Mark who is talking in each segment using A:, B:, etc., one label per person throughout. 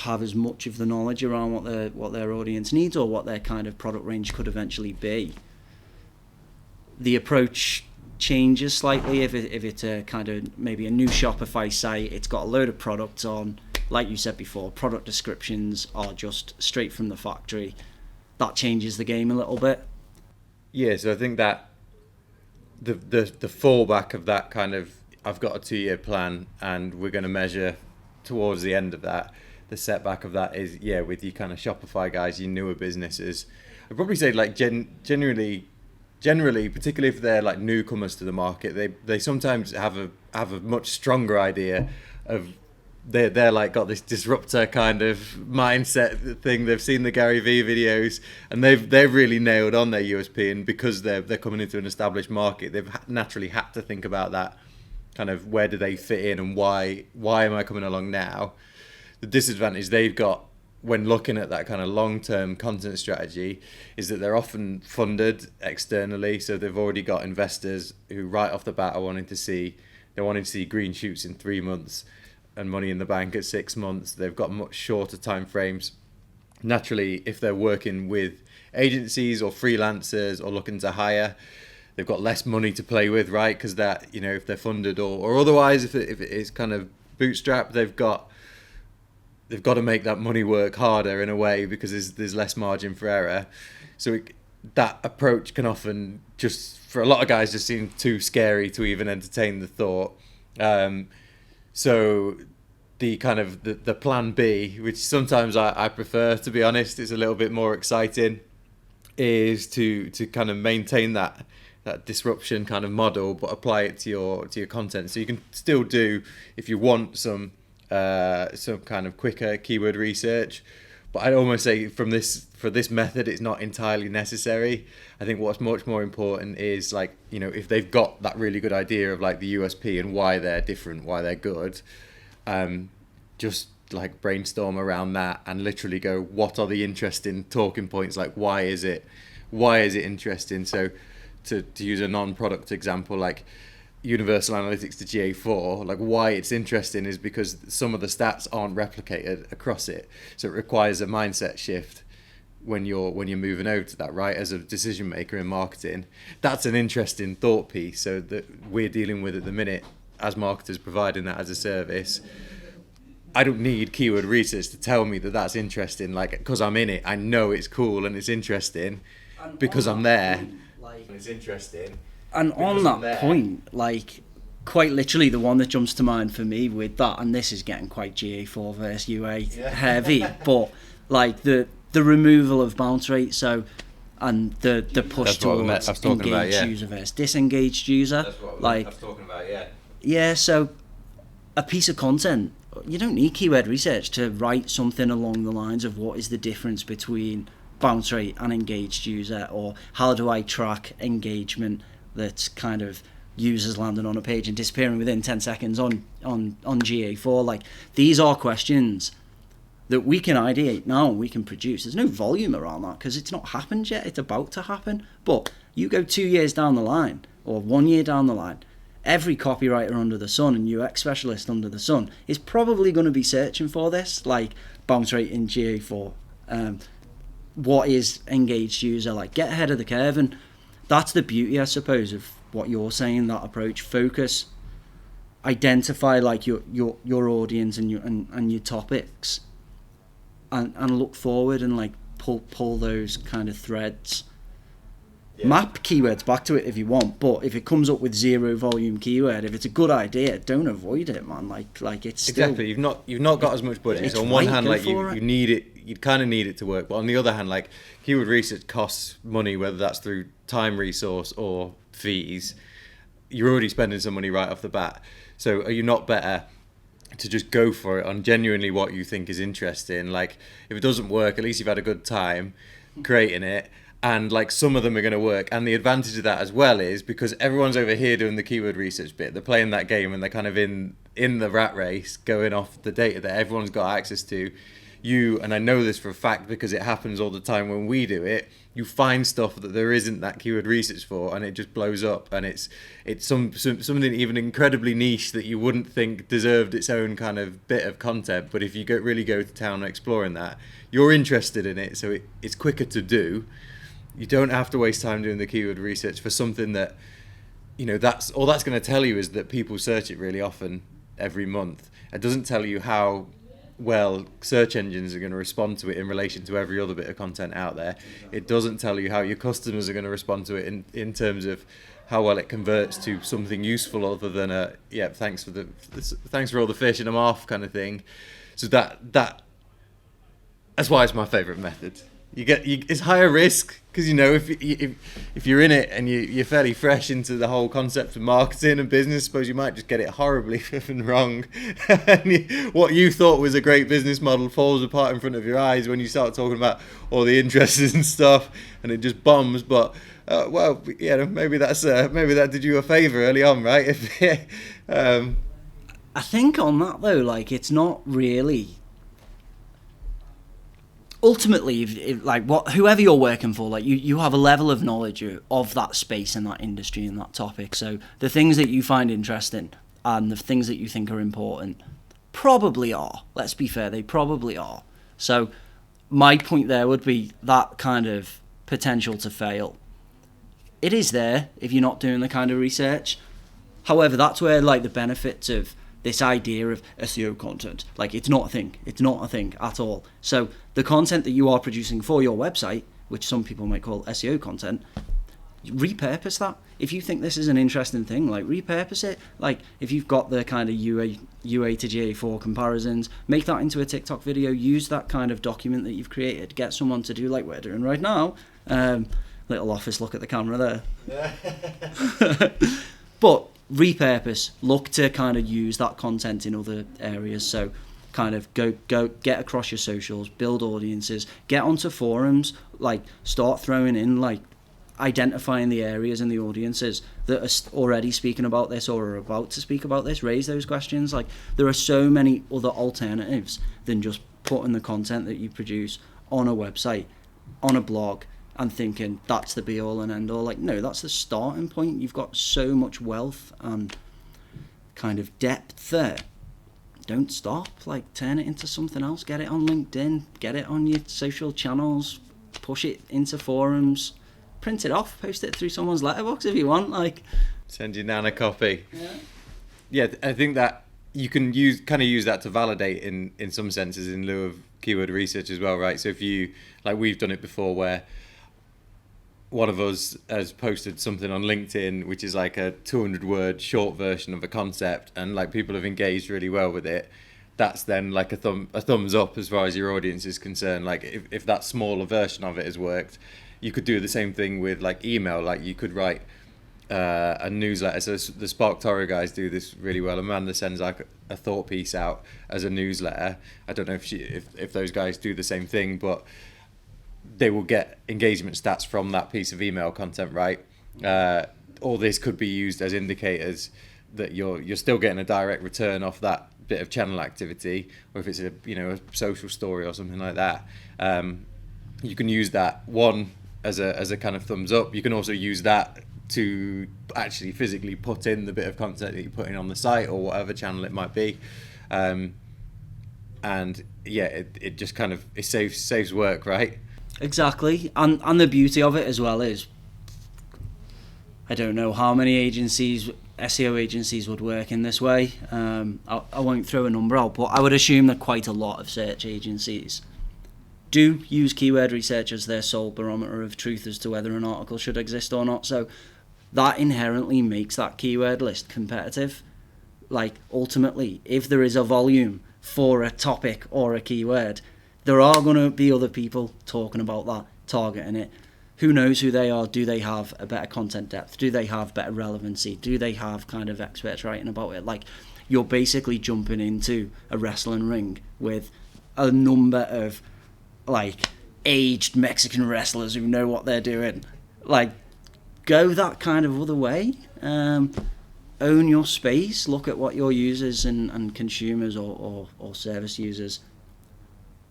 A: have as much of the knowledge around what their audience needs or what their kind of product range could eventually be. The approach changes slightly if it's a kind of maybe a new Shopify site. It's got a load of products on, like you said before, product descriptions are just straight from the factory. That changes the game a little bit.
B: Yeah, so I think that the fallback of that kind of, I've got a 2-year plan and we're going to measure towards the end of that. The setback of that is, yeah, with you kind of Shopify guys, you newer businesses. I'd probably say like generally, particularly if they're like newcomers to the market, they sometimes have a much stronger idea of they're like got this disruptor kind of mindset thing. They've seen the Gary Vee videos and they've really nailed on their USP, and because they're coming into an established market, they've naturally had to think about that kind of where do they fit in and why am I coming along now. The disadvantage they've got when looking at that kind of long-term content strategy is that they're often funded externally, so they've already got investors who right off the bat are wanting to see green shoots in 3 months and money in the bank at 6 months. They've got much shorter time frames. Naturally, if they're working with agencies or freelancers or looking to hire, they've got less money to play with, right? Because that, you know, if they're funded or otherwise, if it is kind of bootstrapped, they've got to make that money work harder in a way because there's less margin for error. So that approach can often just, for a lot of guys, just seem too scary to even entertain the thought. So the kind of the plan B, which sometimes I prefer, to be honest, is a little bit more exciting, is to kind of maintain that disruption kind of model, but apply it to your content. So you can still do, if you want, some kind of quicker keyword research, but I'd almost say for this method it's not entirely necessary. I think what's much more important is, like, you know, if they've got that really good idea of like the USP and why they're different, why they're good, just like brainstorm around that and literally go, what are the interesting talking points? Like, why is it interesting? So to use a non-product example, like Universal Analytics to GA4, like why it's interesting is because some of the stats aren't replicated across it. So it requires a mindset shift when you're moving over to that, right? As a decision maker in marketing, that's an interesting thought piece. So that we're dealing with at the minute as marketers, providing that as a service. I don't need keyword research to tell me that that's interesting. Like, because I'm in it, I know it's cool and it's interesting because I'm there. And it's interesting.
A: And on that point, like, quite literally the one that jumps to mind for me with that, and this is getting quite GA4 versus UA heavy, but like the removal of bounce rate, so, and the push towards engaged user versus disengaged user.
B: That's what
A: I
B: was talking about, yeah.
A: Yeah, so a piece of content, you don't need keyword research to write something along the lines of what is the difference between bounce rate and engaged user, or how do I track engagement that's kind of users landing on a page and disappearing within 10 seconds on GA4. Like, these are questions that we can ideate now and we can produce. There's no volume around that because it's not happened yet. It's about to happen. But you go 2 years down the line or 1 year down the line, every copywriter under the sun and UX specialist under the sun is probably going to be searching for this, like bounce rate in GA4. What is engaged user? Like, get ahead of the curve. And that's the beauty, I suppose, of what you're saying, that approach. Focus, identify like your audience and your topics, and look forward and like pull those kind of threads. Yeah. Map keywords back to it if you want, but if it comes up with zero volume keyword, if it's a good idea, don't avoid it, man. Like it's still,
B: exactly. You've not got as much budget. So on one hand, like you need it. You kind of need it to work, but on the other hand, like keyword research costs money, whether that's through time, resource, or fees. You're already spending some money right off the bat. So are you not better to just go for it on genuinely what you think is interesting? Like, if it doesn't work, at least you've had a good time creating it. And like, some of them are going to work. And the advantage of that as well is because everyone's over here doing the keyword research bit. They're playing that game and they're kind of in the rat race, going off the data that everyone's got access to. and I know this for a fact because it happens all the time when we do it, you find stuff that there isn't that keyword research for, and it just blows up, and it's something even incredibly niche that you wouldn't think deserved its own kind of bit of content. But if you really go to town exploring that, you're interested in it, so it's quicker to do. You don't have to waste time doing the keyword research for something that, that's all that's going to tell you is that people search it really often every month. It doesn't tell you how well search engines are going to respond to it in relation to every other bit of content out there. It doesn't tell you how your customers are going to respond to it in terms of how well it converts to something useful other than thanks for all the fish and I'm off kind of thing. So that's why it's my favorite method. It's higher risk because if you're in it and you're fairly fresh into the whole concept of marketing and business, I suppose you might just get it horribly wrong. And what you thought was a great business model falls apart in front of your eyes when you start talking about all the interests and stuff, and it just bombs. But maybe that did you a favor early on, right?
A: I think on that though, it's not really. Ultimately, whoever you're working for, you have a level of knowledge of that space and that industry and that topic. So the things that you find interesting and the things that you think are important probably are. Let's be fair, they probably are. So my point there would be that kind of potential to fail. It is there if you're not doing the kind of research. However, that's where the benefits of this idea of SEO content, it's not a thing at all. So the content that you are producing for your website, which some people might call SEO content, repurpose that. If you think this is an interesting thing, repurpose it. If you've got the kind of UA to GA4 comparisons, make that into a TikTok video, use that kind of document that you've created, get someone to do like we're doing right now. Little office look at the camera there. But repurpose, look to kind of use that content in other areas. So kind of go get across your socials, build audiences, get onto forums, start throwing in identifying the areas and the audiences that are already speaking about this or are about to speak about this. Raise those questions. There are so many other alternatives than just putting the content that you produce on a website, on a blog, and thinking that's the be all and end all. No, that's the starting point. You've got so much wealth and kind of depth there. Don't stop. Turn it into something else. Get it on LinkedIn. Get it on your social channels. Push it into forums. Print it off. Post it through someone's letterbox if you want.
B: Send your nan a copy. Yeah, I think that you can use that to validate in some senses in lieu of keyword research as well, right? So if you we've done it before where one of us has posted something on LinkedIn which is a 200-word short version of a concept, and people have engaged really well with it. That's then a thumbs up as far as your audience is concerned. If that smaller version of it has worked, you could do the same thing with email. You could write a newsletter. So the Spark Toro guys do this really well. Amanda sends a thought piece out as a newsletter. I don't know if those guys do the same thing, but they will get engagement stats from that piece of email content, right? All this could be used as indicators that you're still getting a direct return off that bit of channel activity, or if it's a social story or something like that. You can use that one as a kind of thumbs up. You can also use that to actually physically put in the bit of content that you're putting on the site or whatever channel it might be. And it just kind of saves work, right?
A: Exactly, and the beauty of it as well is, I don't know how many SEO agencies would work in this way. I won't throw a number out, but I would assume that quite a lot of search agencies do use keyword research as their sole barometer of truth as to whether an article should exist or not. So that inherently makes that keyword list competitive. Ultimately, if there is a volume for a topic or a keyword, there are going to be other people talking about that, targeting it. Who knows who they are? Do they have a better content depth? Do they have better relevancy? Do they have kind of experts writing about it? You're basically jumping into a wrestling ring with a number of aged Mexican wrestlers who know what they're doing. Go that kind of other way. Own your space. Look at what your users and consumers or service users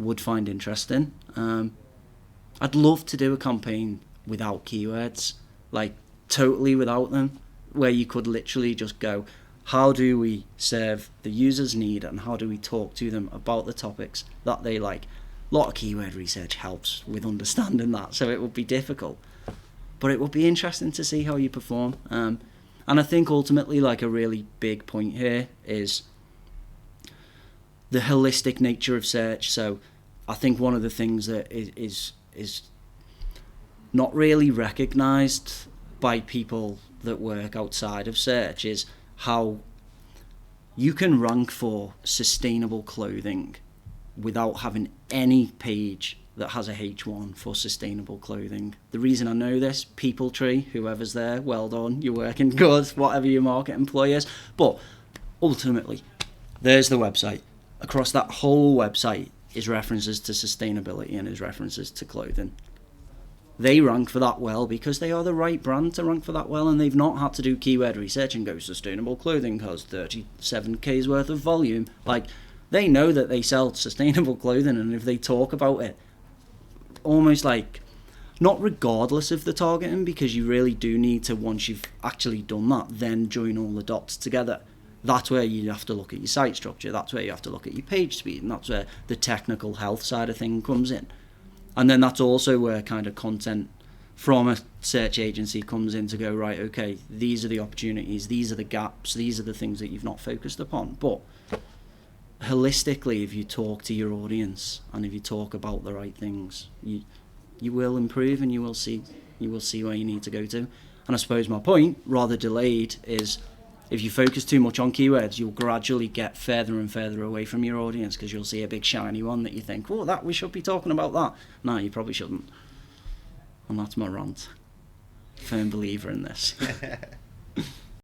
A: would find interesting. I'd love to do a campaign without keywords, like totally without them, where you could literally just go, how do we serve the user's need and how do we talk to them about the topics that they like. A lot of keyword research helps with understanding that, so it would be difficult, but it would be interesting to see how you perform. And I think ultimately, like, a really big point here is the holistic nature of search. So I think one of the things that is not really recognised by people that work outside of search is how you can rank for sustainable clothing without having any page that has a H1 for sustainable clothing. The reason I know this, PeopleTree, whoever's there, well done, you're working good, whatever your market employee is. But ultimately, there's the website. Across that whole website is references to sustainability and is references to clothing. They rank for that well because they are the right brand to rank for that well, and they've not had to do keyword research and go, sustainable clothing has 37k's worth of volume. Like, they know that they sell sustainable clothing, and if they talk about it, almost like, not regardless of the targeting, because you really do need to, once you've actually done that, then join all the dots together. That's where you have to look at your site structure, that's where you have to look at your page speed, and that's where the technical health side of thing comes in. And then that's also where kind of content from a search agency comes in to go, right, okay, these are the opportunities, these are the gaps, these are the things that you've not focused upon. But holistically, if you talk to your audience and if you talk about the right things, you will improve, and you will see where you need to go to. And I suppose my point, rather delayed, is if you focus too much on keywords, you'll gradually get further and further away from your audience, because you'll see a big shiny one that you think, oh, that we should be talking about that. No, you probably shouldn't. And that's my rant. Firm believer in this.